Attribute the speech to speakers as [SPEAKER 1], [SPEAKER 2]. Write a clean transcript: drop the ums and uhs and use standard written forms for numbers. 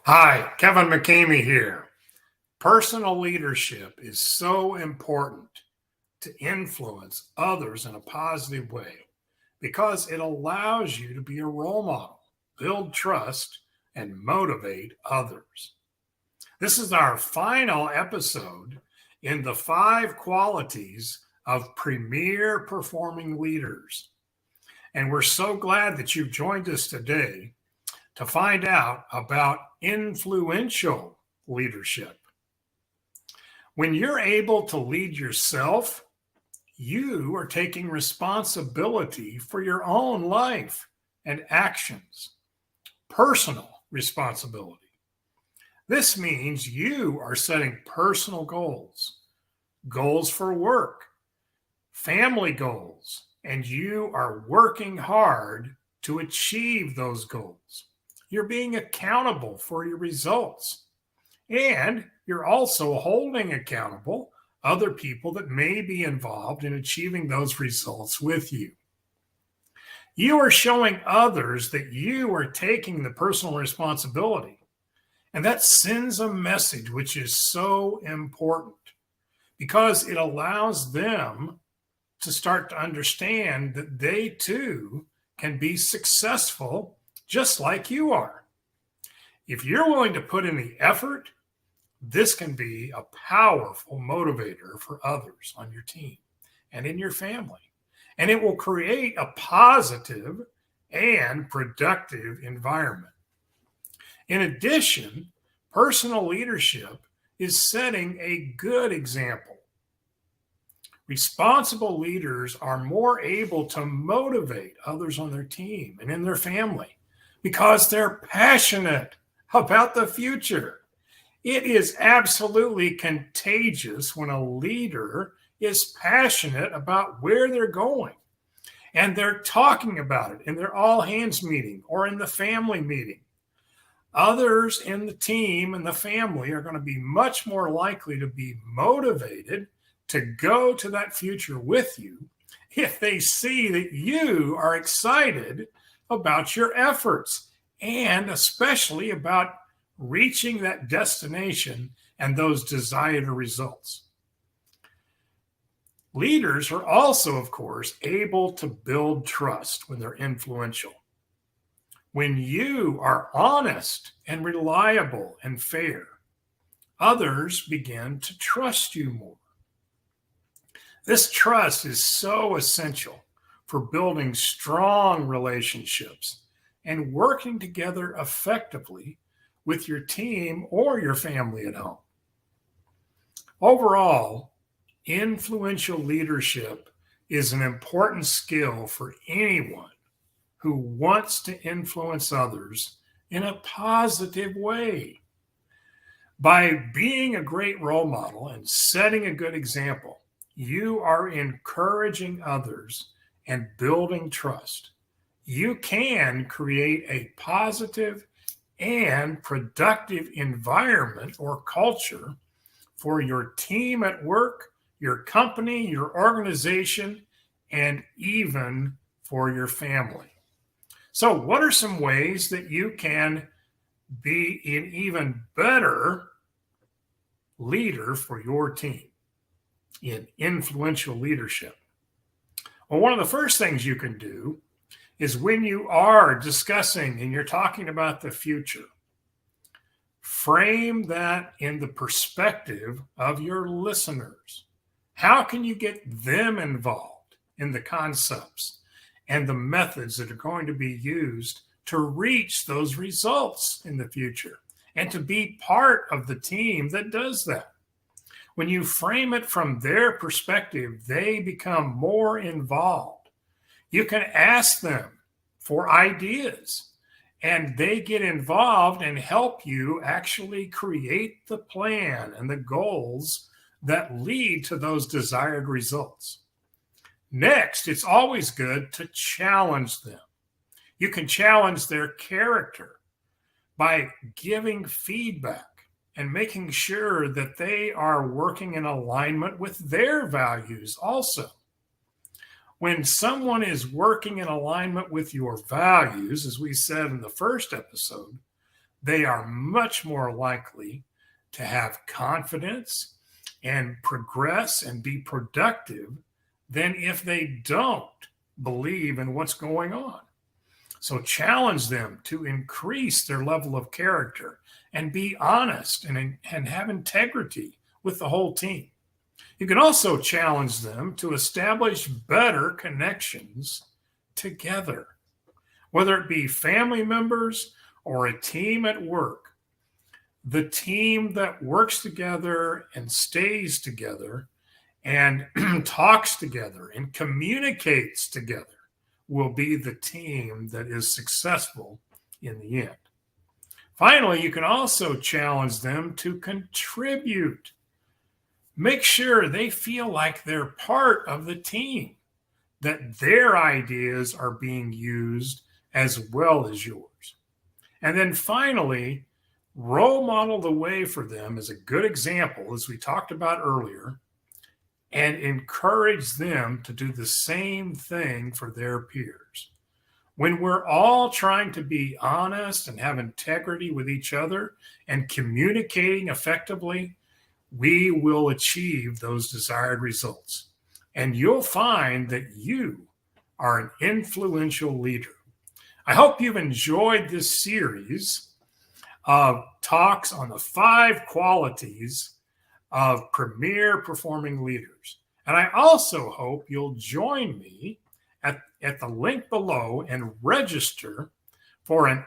[SPEAKER 1] Hi, Kevin McCamey here. Personal leadership is so important to influence others in a positive way because it allows you to be a role model, build trust, and motivate others. This is our final episode in the 5 qualities of premier performing leaders. And we're so glad that you've joined us today to find out about influential leadership. When you're able to lead yourself, you are taking responsibility for your own life and actions, personal responsibility. This means you are setting personal goals, goals for work, family goals, and you are working hard to achieve those goals. You're being accountable for your results. And you're also holding accountable other people that may be involved in achieving those results with you. You are showing others that you are taking the personal responsibility. And that sends a message which is so important because it allows them to start to understand that they too can be successful just like you are. If you're willing to put in the effort, this can be a powerful motivator for others on your team and in your family. And it will create a positive and productive environment. In addition, personal leadership is setting a good example. Responsible leaders are more able to motivate others on their team and in their family because they're passionate about the future. It is absolutely contagious when a leader is passionate about where they're going and they're talking about it in their all hands meeting or in the family meeting. Others in the team and the family are going to be much more likely to be motivated to go to that future with you if they see that you are excited about your efforts and especially about reaching that destination and those desired results. Leaders are also, of course, able to build trust when they're influential. When you are honest and reliable and fair, others begin to trust you more. This trust is so essential for building strong relationships and working together effectively with your team or your family at home. Overall, influential leadership is an important skill for anyone who wants to influence others in a positive way. By being a great role model and setting a good example, you are encouraging others and building trust. You can create a positive and productive environment or culture for your team at work, your company, your organization, and even for your family. So, what are some ways that you can be an even better leader for your team in influential leadership? Well, one of the first things you can do is when you are discussing and you're talking about the future, frame that in the perspective of your listeners. How can you get them involved in the concepts and the methods that are going to be used to reach those results in the future and to be part of the team that does that? When you frame it from their perspective, they become more involved. You can ask them for ideas, and they get involved and help you actually create the plan and the goals that lead to those desired results. Next, it's always good to challenge them. You can challenge their character by giving feedback and making sure that they are working in alignment with their values also. When someone is working in alignment with your values, as we said in the first episode, they are much more likely to have confidence and progress and be productive than if they don't believe in what's going on. So challenge them to increase their level of character and be honest and have integrity with the whole team. You can also challenge them to establish better connections together, whether it be family members or a team at work. The team that works together and stays together and talks together and communicates together will be the team that is successful in the end. Finally, you can also challenge them to contribute. Make sure they feel like they're part of the team, that their ideas are being used as well as yours. And then finally, role model the way for them as a good example, as we talked about earlier, and encourage them to do the same thing for their peers. When we're all trying to be honest and have integrity with each other and communicating effectively, we will achieve those desired results. And you'll find that you are an influential leader. I hope you've enjoyed this series of talks on the 5 qualities of premier performing leaders. And I also hope you'll join me at the link below and register for an